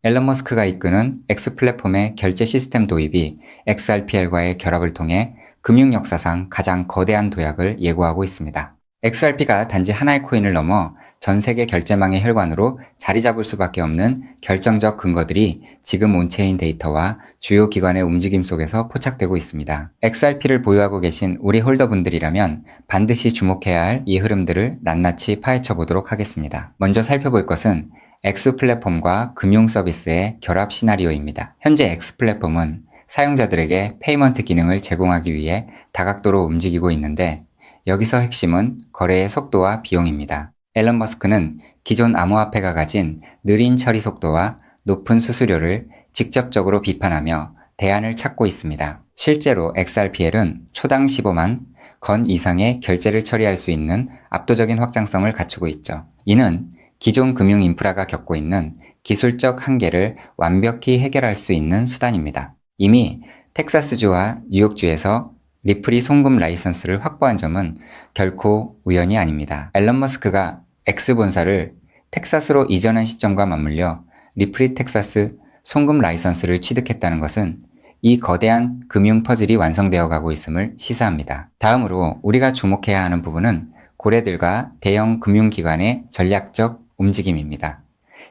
앨런 머스크가 이끄는 X 플랫폼의 결제 시스템 도입이 XRPL과의 결합을 통해 금융 역사상 가장 거대한 도약을 예고하고 있습니다. XRP가 단지 하나의 코인을 넘어 전 세계 결제망의 혈관으로 자리 잡을 수밖에 없는 결정적 근거들이 지금 온체인 데이터와 주요 기관의 움직임 속에서 포착되고 있습니다. XRP를 보유하고 계신 우리 홀더분들이라면 반드시 주목해야 할 이 흐름들을 낱낱이 파헤쳐 보도록 하겠습니다. 먼저 살펴볼 것은 X 플랫폼과 금융 서비스의 결합 시나리오입니다. 현재 X 플랫폼은 사용자들에게 페이먼트 기능을 제공하기 위해 다각도로 움직이고 있는데 여기서 핵심은 거래의 속도와 비용입니다. 앨런 머스크는 기존 암호화폐가 가진 느린 처리 속도와 높은 수수료를 직접적으로 비판하며 대안을 찾고 있습니다. 실제로 XRPL은 초당 15만 건 이상의 결제를 처리할 수 있는 압도적인 확장성을 갖추고 있죠. 이는 기존 금융 인프라가 겪고 있는 기술적 한계를 완벽히 해결할 수 있는 수단입니다. 이미 텍사스주와 뉴욕주에서 리플이 송금 라이선스를 확보한 점은 결코 우연이 아닙니다. 앨런 머스크가 X 본사를 텍사스로 이전한 시점과 맞물려 리플이 텍사스 송금 라이선스를 취득했다는 것은 이 거대한 금융 퍼즐이 완성되어 가고 있음을 시사합니다. 다음으로 우리가 주목해야 하는 부분은 고래들과 대형 금융기관의 전략적 움직임입니다.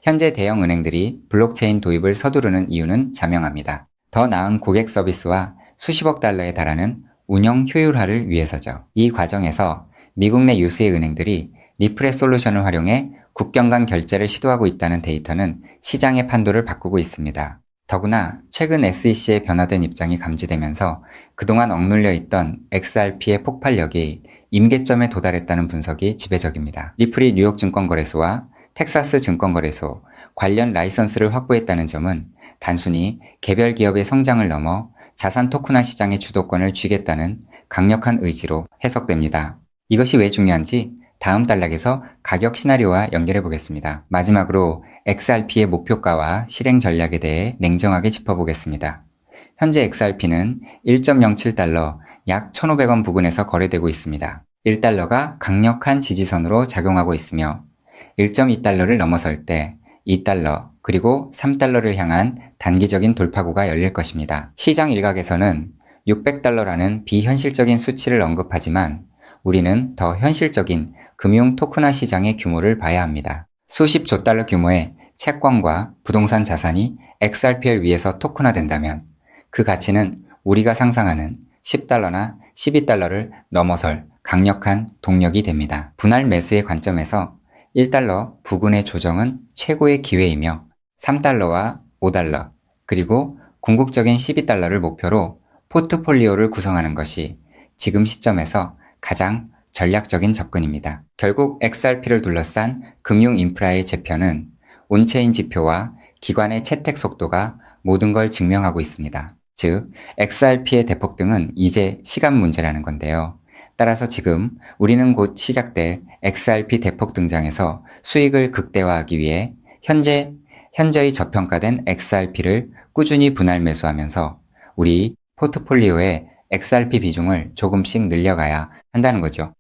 현재 대형 은행들이 블록체인 도입을 서두르는 이유는 자명합니다. 더 나은 고객 서비스와 수십억 달러에 달하는 운영 효율화를 위해서죠. 이 과정에서 미국 내 유수의 은행들이 리플의 솔루션을 활용해 국경 간 결제를 시도하고 있다는 데이터는 시장의 판도를 바꾸고 있습니다. 더구나 최근 SEC의 변화된 입장이 감지되면서 그동안 억눌려 있던 XRP의 폭발력이 임계점에 도달했다는 분석이 지배적입니다. 리플이 뉴욕 증권거래소와 텍사스 증권거래소 관련 라이선스를 확보했다는 점은 단순히 개별 기업의 성장을 넘어 자산 토큰화 시장의 주도권을 쥐겠다는 강력한 의지로 해석됩니다. 이것이 왜 중요한지 다음 단락에서 가격 시나리오와 연결해 보겠습니다. 마지막으로 XRP의 목표가와 실행 전략에 대해 냉정하게 짚어보겠습니다. 현재 XRP는 1.07달러 약 1,500원 부근에서 거래되고 있습니다. 1달러가 강력한 지지선으로 작용하고 있으며 1.2달러를 넘어설 때 2달러 그리고 3달러를 향한 단기적인 돌파구가 열릴 것입니다. 시장 일각에서는 600달러라는 비현실적인 수치를 언급하지만 우리는 더 현실적인 금융 토큰화 시장의 규모를 봐야 합니다. 수십 조 달러 규모의 채권과 부동산 자산이 XRP를 위해서 토큰화된다면 그 가치는 우리가 상상하는 10달러나 12달러를 넘어설 강력한 동력이 됩니다. 분할 매수의 관점에서 1달러 부근의 조정은 최고의 기회이며 3달러와 5달러 그리고 궁극적인 12달러를 목표로 포트폴리오를 구성하는 것이 지금 시점에서 가장 전략적인 접근입니다. 결국 XRP를 둘러싼 금융 인프라의 재편은 온체인 지표와 기관의 채택 속도가 모든 걸 증명하고 있습니다. 즉, XRP의 대폭등은 이제 시간 문제라는 건데요. 따라서 지금 우리는 곧 시작될 XRP 대폭 등장에서 수익을 극대화하기 위해 현저히 저평가된 XRP를 꾸준히 분할 매수하면서 우리 포트폴리오의 XRP 비중을 조금씩 늘려가야 한다는 거죠.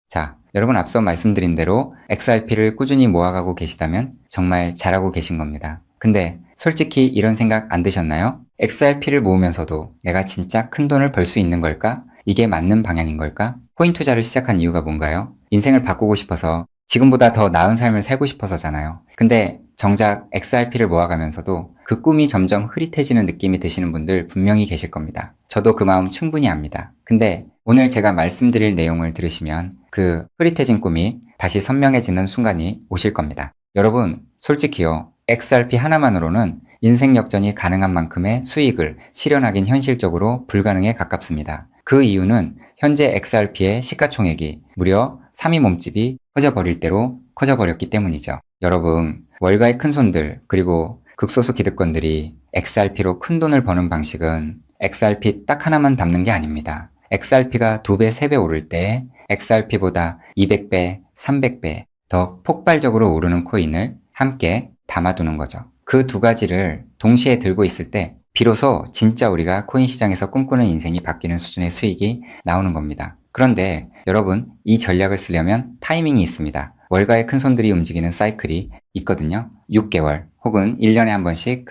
자, 여러분 앞서 말씀드린 대로 XRP를 꾸준히 모아가고 계시다면 정말 잘하고 계신 겁니다. 근데 솔직히 이런 생각 안 드셨나요? XRP를 모으면서도 내가 진짜 큰 돈을 벌 수 있는 걸까? 이게 맞는 방향인 걸까? 코인 투자를 시작한 이유가 뭔가요? 인생을 바꾸고 싶어서 지금보다 더 나은 삶을 살고 싶어서잖아요. 근데 정작 XRP를 모아가면서도 그 꿈이 점점 흐릿해지는 느낌이 드시는 분들 분명히 계실 겁니다. 저도 그 마음 충분히 압니다. 근데 오늘 제가 말씀드릴 내용을 들으시면 그 흐릿해진 꿈이 다시 선명해지는 순간이 오실 겁니다. 여러분, 솔직히요. XRP 하나만으로는 인생 역전이 가능한 만큼의 수익을 실현하긴 현실적으로 불가능에 가깝습니다. 그 이유는 현재 XRP의 시가총액이 무려 3위 몸집이 커져버릴 대로 커져버렸기 때문이죠. 여러분, 월가의 큰손들 그리고 극소수 기득권들이 XRP로 큰 돈을 버는 방식은 XRP 딱 하나만 담는 게 아닙니다. XRP가 2배, 3배 오를 때 XRP보다 200배, 300배 더 폭발적으로 오르는 코인을 함께 담아두는 거죠. 그 두 가지를 동시에 들고 있을 때 비로소 진짜 우리가 코인 시장에서 꿈꾸는 인생이 바뀌는 수준의 수익이 나오는 겁니다. 그런데 여러분, 이 전략을 쓰려면 타이밍이 있습니다. 월가의 큰손들이 움직이는 사이클이 있거든요. 6개월 혹은 1년에 한 번씩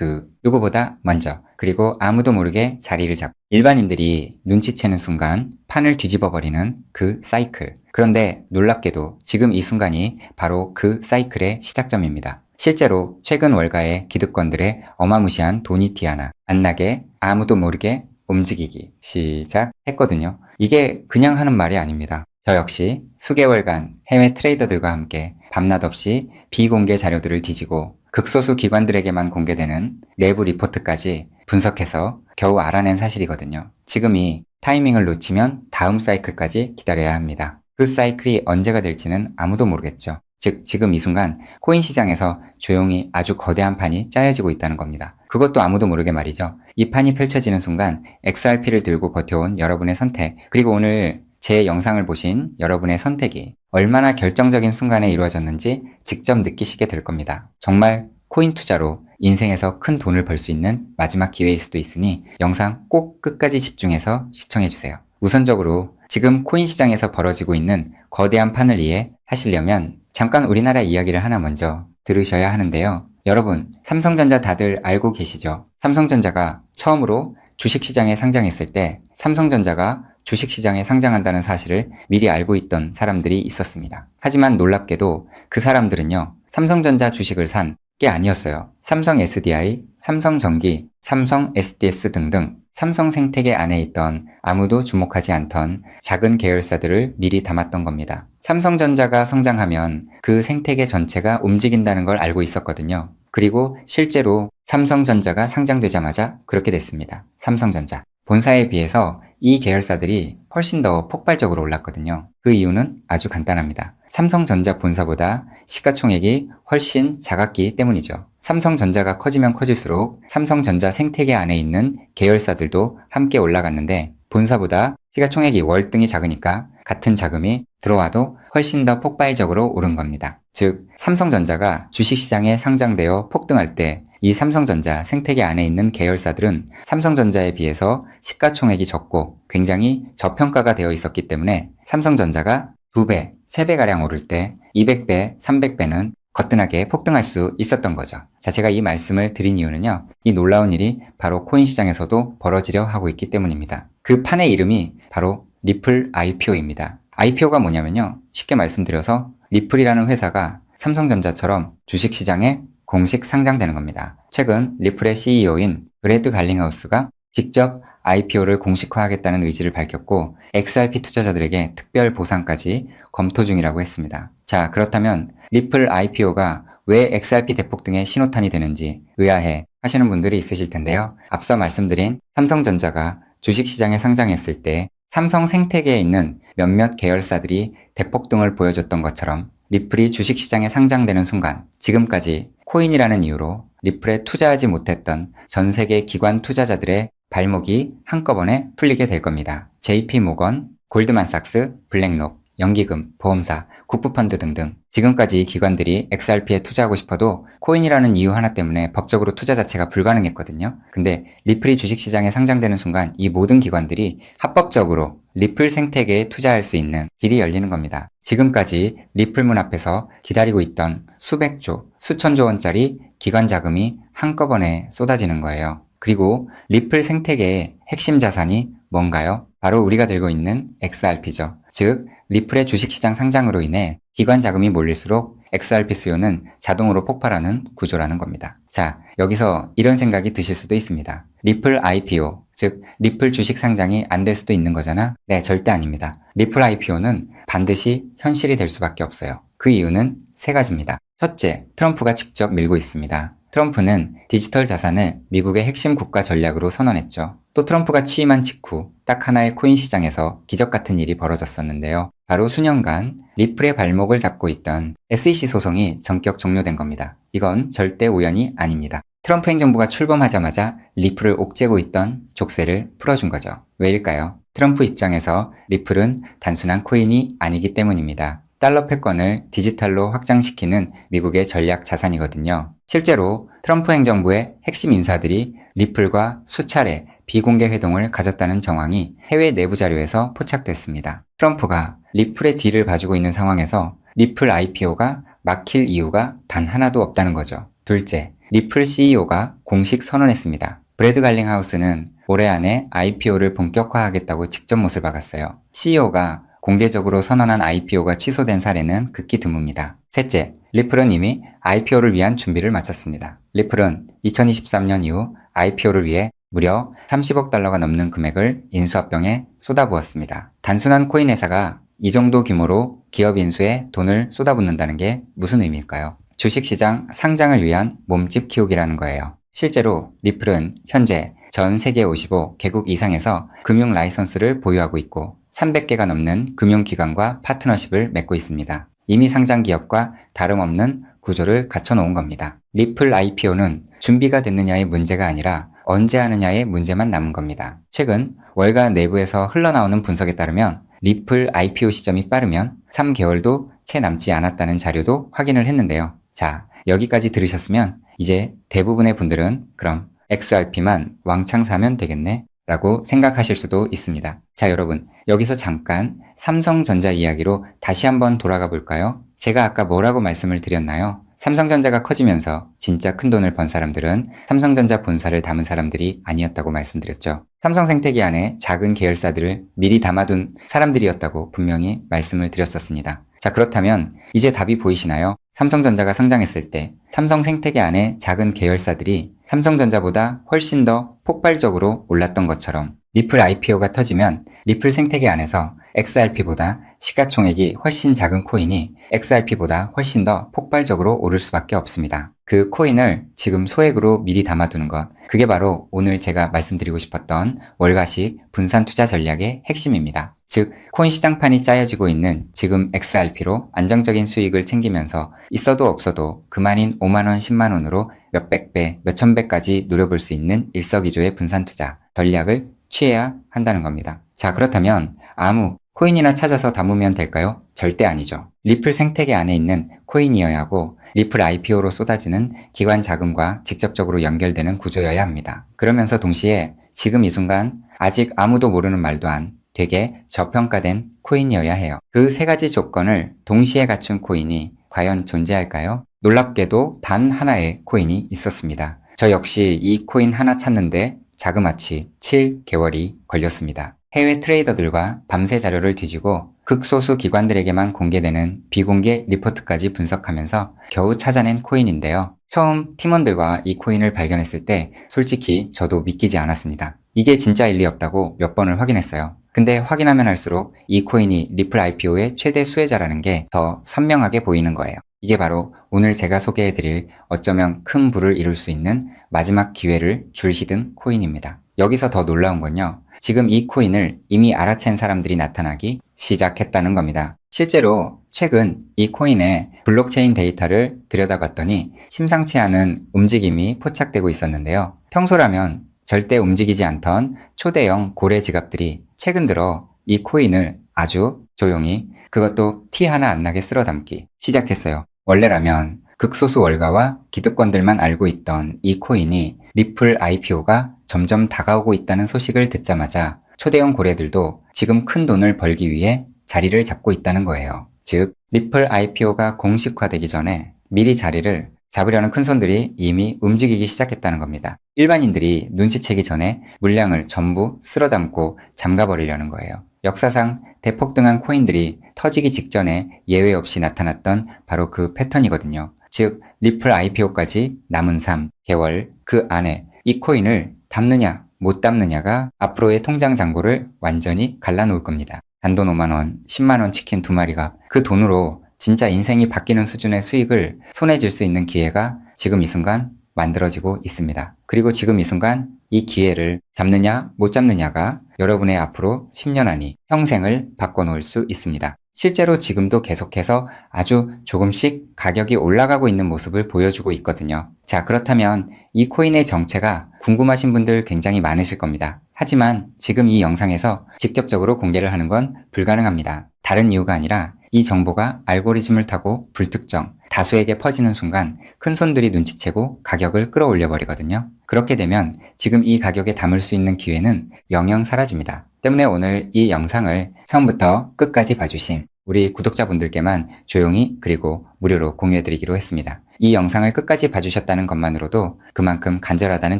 누구보다 먼저 그리고 아무도 모르게 자리를 잡고 일반인들이 눈치채는 순간 판을 뒤집어 버리는 그 사이클. 그런데 놀랍게도 지금 이 순간이 바로 그 사이클의 시작점입니다. 실제로 최근 월가의 기득권들의 어마무시한 돈이 티 하나 안 나게 아무도 모르게 움직이기 시작했거든요. 이게 그냥 하는 말이 아닙니다. 저 역시 수개월간 해외 트레이더들과 함께 밤낮 없이 비공개 자료들을 뒤지고 극소수 기관들에게만 공개되는 내부 리포트까지 분석해서 겨우 알아낸 사실이거든요. 지금이 타이밍을 놓치면 다음 사이클까지 기다려야 합니다. 그 사이클이 언제가 될지는 아무도 모르겠죠. 즉 지금 이 순간 코인 시장에서 조용히 아주 거대한 판이 짜여지고 있다는 겁니다. 그것도 아무도 모르게 말이죠. 이 판이 펼쳐지는 순간 XRP를 들고 버텨온 여러분의 선택, 그리고 오늘 제 영상을 보신 여러분의 선택이 얼마나 결정적인 순간에 이루어졌는지 직접 느끼시게 될 겁니다. 정말 코인 투자로 인생에서 큰 돈을 벌 수 있는 마지막 기회일 수도 있으니 영상 꼭 끝까지 집중해서 시청해주세요. 우선적으로 지금 코인 시장에서 벌어지고 있는 거대한 판을 이해하시려면 잠깐 우리나라 이야기를 하나 먼저 들으셔야 하는데요. 여러분, 삼성전자 다들 알고 계시죠? 삼성전자가 처음으로 주식시장에 상장했을 때 삼성전자가 주식시장에 상장한다는 사실을 미리 알고 있던 사람들이 있었습니다. 하지만 놀랍게도 그 사람들은요, 삼성전자 주식을 산 게 아니었어요. 삼성 SDI, 삼성전기, 삼성 SDS 등등 삼성 생태계 안에 있던 아무도 주목하지 않던 작은 계열사들을 미리 담았던 겁니다. 삼성전자가 성장하면 그 생태계 전체가 움직인다는 걸 알고 있었거든요. 그리고 실제로 삼성전자가 상장되자마자 그렇게 됐습니다. 삼성전자. 본사에 비해서 이 계열사들이 훨씬 더 폭발적으로 올랐거든요. 그 이유는 아주 간단합니다. 삼성전자 본사보다 시가총액이 훨씬 작았기 때문이죠. 삼성전자가 커지면 커질수록 삼성전자 생태계 안에 있는 계열사들도 함께 올라갔는데 본사보다 시가총액이 월등히 작으니까 같은 자금이 들어와도 훨씬 더 폭발적으로 오른 겁니다. 즉, 삼성전자가 주식시장에 상장되어 폭등할 때 이 삼성전자 생태계 안에 있는 계열사들은 삼성전자에 비해서 시가총액이 적고 굉장히 저평가가 되어 있었기 때문에 삼성전자가 2배, 3배가량 오를 때 200배, 300배는 거뜬하게 폭등할 수 있었던 거죠. 자, 제가 이 말씀을 드린 이유는요, 이 놀라운 일이 바로 코인 시장에서도 벌어지려 하고 있기 때문입니다. 그 판의 이름이 바로 리플 IPO입니다. IPO가 뭐냐면요, 쉽게 말씀드려서 리플이라는 회사가 삼성전자처럼 주식시장에 공식 상장되는 겁니다. 최근 리플의 CEO인 브래드 갈링하우스가 직접 IPO를 공식화하겠다는 의지를 밝혔고 XRP 투자자들에게 특별 보상까지 검토 중이라고 했습니다. 자, 그렇다면 리플 IPO가 왜 XRP 대폭등의 신호탄이 되는지 의아해 하시는 분들이 있으실 텐데요. 앞서 말씀드린 삼성전자가 주식시장에 상장했을 때 삼성 생태계에 있는 몇몇 계열사들이 대폭등을 보여줬던 것처럼 리플이 주식시장에 상장되는 순간 지금까지 코인이라는 이유로 리플에 투자하지 못했던 전 세계 기관 투자자들의 발목이 한꺼번에 풀리게 될 겁니다. JP모건, 골드만삭스, 블랙록, 연기금, 보험사, 국부펀드 등등 지금까지 기관들이 XRP에 투자하고 싶어도 코인이라는 이유 하나 때문에 법적으로 투자 자체가 불가능했거든요. 근데 리플이 주식시장에 상장되는 순간 이 모든 기관들이 합법적으로 리플 생태계에 투자할 수 있는 길이 열리는 겁니다. 지금까지 리플 문 앞에서 기다리고 있던 수백조, 수천조 원짜리 기관 자금이 한꺼번에 쏟아지는 거예요. 그리고 리플 생태계의 핵심 자산이 뭔가요? 바로 우리가 들고 있는 XRP죠. 즉, 리플의 주식시장 상장으로 인해 기관 자금이 몰릴수록 XRP 수요는 자동으로 폭발하는 구조라는 겁니다. 자, 여기서 이런 생각이 드실 수도 있습니다. 리플 IPO, 즉 리플 주식 상장이 안 될 수도 있는 거잖아? 네, 절대 아닙니다. 리플 IPO는 반드시 현실이 될 수밖에 없어요. 그 이유는 세 가지입니다. 첫째, 트럼프가 직접 밀고 있습니다. 트럼프는 디지털 자산을 미국의 핵심 국가 전략으로 선언했죠. 또 트럼프가 취임한 직후 딱 하나의 코인 시장에서 기적 같은 일이 벌어졌었는데요. 바로 수년간 리플의 발목을 잡고 있던 SEC 소송이 전격 종료된 겁니다. 이건 절대 우연이 아닙니다. 트럼프 행정부가 출범하자마자 리플을 옥죄고 있던 족쇄를 풀어준 거죠. 왜일까요? 트럼프 입장에서 리플은 단순한 코인이 아니기 때문입니다. 달러 패권을 디지털로 확장시키는 미국의 전략 자산이거든요. 실제로 트럼프 행정부의 핵심 인사들이 리플과 수차례 비공개 회동을 가졌다는 정황이 해외 내부 자료에서 포착됐습니다. 트럼프가 리플의 뒤를 봐주고 있는 상황에서 리플 IPO가 막힐 이유가 단 하나도 없다는 거죠. 둘째, 리플 CEO가 공식 선언했습니다. 브래드 갈링하우스는 올해 안에 IPO를 본격화하겠다고 직접 못을 박았어요. CEO가 공개적으로 선언한 IPO가 취소된 사례는 극히 드뭅니다. 셋째, 리플은 이미 IPO를 위한 준비를 마쳤습니다. 리플은 2023년 이후 IPO를 위해 무려 30억 달러가 넘는 금액을 인수합병에 쏟아부었습니다. 단순한 코인 회사가 이 정도 규모로 기업 인수에 돈을 쏟아붓는다는 게 무슨 의미일까요? 주식시장 상장을 위한 몸집 키우기라는 거예요. 실제로 리플은 현재 전 세계 55개국 이상에서 금융 라이선스를 보유하고 있고 300개가 넘는 금융기관과 파트너십을 맺고 있습니다. 이미 상장 기업과 다름없는 구조를 갖춰놓은 겁니다. 리플 IPO는 준비가 됐느냐의 문제가 아니라 언제 하느냐의 문제만 남은 겁니다. 최근 월가 내부에서 흘러나오는 분석에 따르면 리플 IPO 시점이 빠르면 3개월도 채 남지 않았다는 자료도 확인을 했는데요. 자, 여기까지 들으셨으면 이제 대부분의 분들은 그럼 XRP만 왕창 사면 되겠네 라고 생각하실 수도 있습니다. 자, 여러분, 여기서 잠깐 삼성전자 이야기로 다시 한번 돌아가 볼까요? 제가 아까 뭐라고 말씀을 드렸나요? 삼성전자가 커지면서 진짜 큰 돈을 번 사람들은 삼성전자 본사를 담은 사람들이 아니었다고 말씀드렸죠. 삼성생태계 안에 작은 계열사들을 미리 담아둔 사람들이었다고 분명히 말씀을 드렸었습니다. 자, 그렇다면 이제 답이 보이시나요? 삼성전자가 상장했을 때 삼성생태계 안에 작은 계열사들이 삼성전자보다 훨씬 더 폭발적으로 올랐던 것처럼 리플 IPO가 터지면 리플 생태계 안에서 XRP보다 시가총액이 훨씬 작은 코인이 XRP보다 훨씬 더 폭발적으로 오를 수밖에 없습니다. 그 코인을 지금 소액으로 미리 담아두는 것, 그게 바로 오늘 제가 말씀드리고 싶었던 월가식 분산 투자 전략의 핵심입니다. 즉, 코인 시장판이 짜여지고 있는 지금 XRP로 안정적인 수익을 챙기면서 있어도 없어도 그만인 5만원, 10만원으로 몇백 배, 몇천 배까지 노려볼 수 있는 일석이조의 분산 투자 전략을 취해야 한다는 겁니다. 자, 그렇다면 아무 코인이나 찾아서 담으면 될까요? 절대 아니죠. 리플 생태계 안에 있는 코인이어야 하고 리플 IPO로 쏟아지는 기관 자금과 직접적으로 연결되는 구조여야 합니다. 그러면서 동시에 지금 이 순간 아직 아무도 모르는 말도 안 되게 저평가된 코인이어야 해요. 그 세 가지 조건을 동시에 갖춘 코인이 과연 존재할까요? 놀랍게도 단 하나의 코인이 있었습니다. 저 역시 이 코인 하나 찾는데 자그마치 7개월이 걸렸습니다. 해외 트레이더들과 밤새 자료를 뒤지고 극소수 기관들에게만 공개되는 비공개 리포트까지 분석하면서 겨우 찾아낸 코인인데요. 처음 팀원들과 이 코인을 발견했을 때 솔직히 저도 믿기지 않았습니다. 이게 진짜일 리 없다고 몇 번을 확인했어요. 근데 확인하면 할수록 이 코인이 리플 IPO의 최대 수혜자라는 게 더 선명하게 보이는 거예요. 이게 바로 오늘 제가 소개해드릴 어쩌면 큰 부를 이룰 수 있는 마지막 기회를 줄히든 코인입니다. 여기서 더 놀라운 건요. 지금 이 코인을 이미 알아챈 사람들이 나타나기 시작했다는 겁니다. 실제로 최근 이 코인의 블록체인 데이터를 들여다봤더니 심상치 않은 움직임이 포착되고 있었는데요. 평소라면 절대 움직이지 않던 초대형 고래 지갑들이 최근 들어 이 코인을 아주 조용히 그것도 티 하나 안 나게 쓸어 담기 시작했어요. 원래라면 극소수 월가와 기득권들만 알고 있던 이 코인이 리플 IPO가 점점 다가오고 있다는 소식을 듣자마자 초대형 고래들도 지금 큰 돈을 벌기 위해 자리를 잡고 있다는 거예요. 즉, 리플 IPO가 공식화되기 전에 미리 자리를 잡으려는 큰손들이 이미 움직이기 시작했다는 겁니다. 일반인들이 눈치채기 전에 물량을 전부 쓸어담고 잠가버리려는 거예요. 역사상 대폭등한 코인들이 터지기 직전에 예외 없이 나타났던 바로 그 패턴이거든요. 즉, 리플 IPO까지 남은 3개월 그 안에 이 코인을 담느냐 못 담느냐가 앞으로의 통장 잔고를 완전히 갈라놓을 겁니다. 단돈 5만원, 10만원 치킨 2마리가 그 돈으로 진짜 인생이 바뀌는 수준의 수익을 손에 쥘 수 있는 기회가 지금 이 순간 만들어지고 있습니다. 그리고 지금 이 순간 이 기회를 잡느냐 못 잡느냐가 여러분의 앞으로 10년 안이 평생을 바꿔놓을 수 있습니다. 실제로 지금도 계속해서 아주 조금씩 가격이 올라가고 있는 모습을 보여주고 있거든요. 자, 그렇다면 이 코인의 정체가 궁금하신 분들 굉장히 많으실 겁니다. 하지만 지금 이 영상에서 직접적으로 공개를 하는 건 불가능합니다. 다른 이유가 아니라 이 정보가 알고리즘을 타고 불특정, 다수에게 퍼지는 순간 큰손들이 눈치채고 가격을 끌어올려 버리거든요. 그렇게 되면 지금 이 가격에 담을 수 있는 기회는 영영 사라집니다. 때문에 오늘 이 영상을 처음부터 끝까지 봐주신 우리 구독자분들께만 조용히 그리고 무료로 공유해드리기로 했습니다. 이 영상을 끝까지 봐주셨다는 것만으로도 그만큼 간절하다는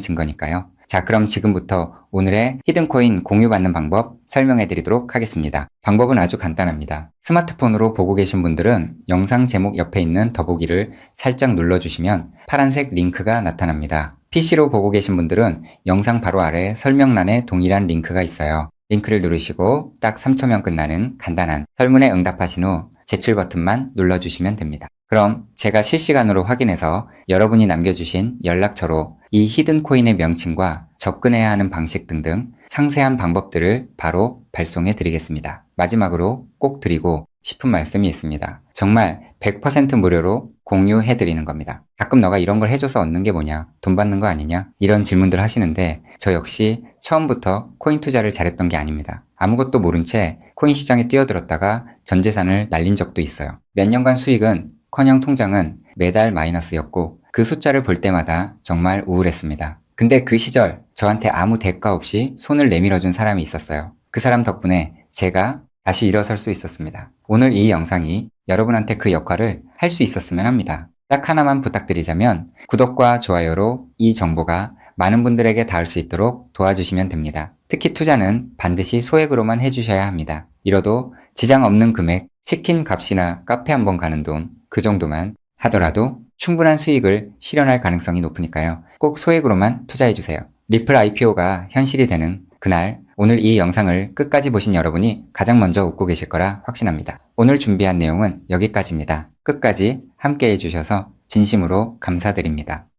증거니까요. 자, 그럼 지금부터 오늘의 히든코인 공유받는 방법 설명해 드리도록 하겠습니다. 방법은 아주 간단합니다. 스마트폰으로 보고 계신 분들은 영상 제목 옆에 있는 더보기를 살짝 눌러주시면 파란색 링크가 나타납니다. PC로 보고 계신 분들은 영상 바로 아래 설명란에 동일한 링크가 있어요. 링크를 누르시고 딱 3초면 끝나는 간단한 설문에 응답하신 후 제출 버튼만 눌러주시면 됩니다. 그럼 제가 실시간으로 확인해서 여러분이 남겨주신 연락처로 이 히든코인의 명칭과 접근해야 하는 방식 등등 상세한 방법들을 바로 발송해 드리겠습니다. 마지막으로 꼭 드리고 싶은 말씀이 있습니다. 정말 100% 무료로 공유해 드리는 겁니다. 가끔 너가 이런 걸 해줘서 얻는 게 뭐냐? 돈 받는 거 아니냐? 이런 질문들 하시는데 저 역시 처음부터 코인 투자를 잘했던 게 아닙니다. 아무것도 모른 채 코인 시장에 뛰어들었다가 전 재산을 날린 적도 있어요. 몇 년간 수익은 커녕 통장은 매달 마이너스였고 그 숫자를 볼 때마다 정말 우울했습니다. 근데 그 시절 저한테 아무 대가 없이 손을 내밀어준 사람이 있었어요. 그 사람 덕분에 제가 다시 일어설 수 있었습니다. 오늘 이 영상이 여러분한테 그 역할을 할 수 있었으면 합니다. 딱 하나만 부탁드리자면 구독과 좋아요로 이 정보가 많은 분들에게 닿을 수 있도록 도와주시면 됩니다. 특히 투자는 반드시 소액으로만 해주셔야 합니다. 이뤄도 지장 없는 금액, 치킨 값이나 카페 한번 가는 돈, 그 정도만 하더라도 충분한 수익을 실현할 가능성이 높으니까요. 꼭 소액으로만 투자해주세요. 리플 IPO가 현실이 되는 그날, 오늘 이 영상을 끝까지 보신 여러분이 가장 먼저 웃고 계실 거라 확신합니다. 오늘 준비한 내용은 여기까지입니다. 끝까지 함께 해주셔서 진심으로 감사드립니다.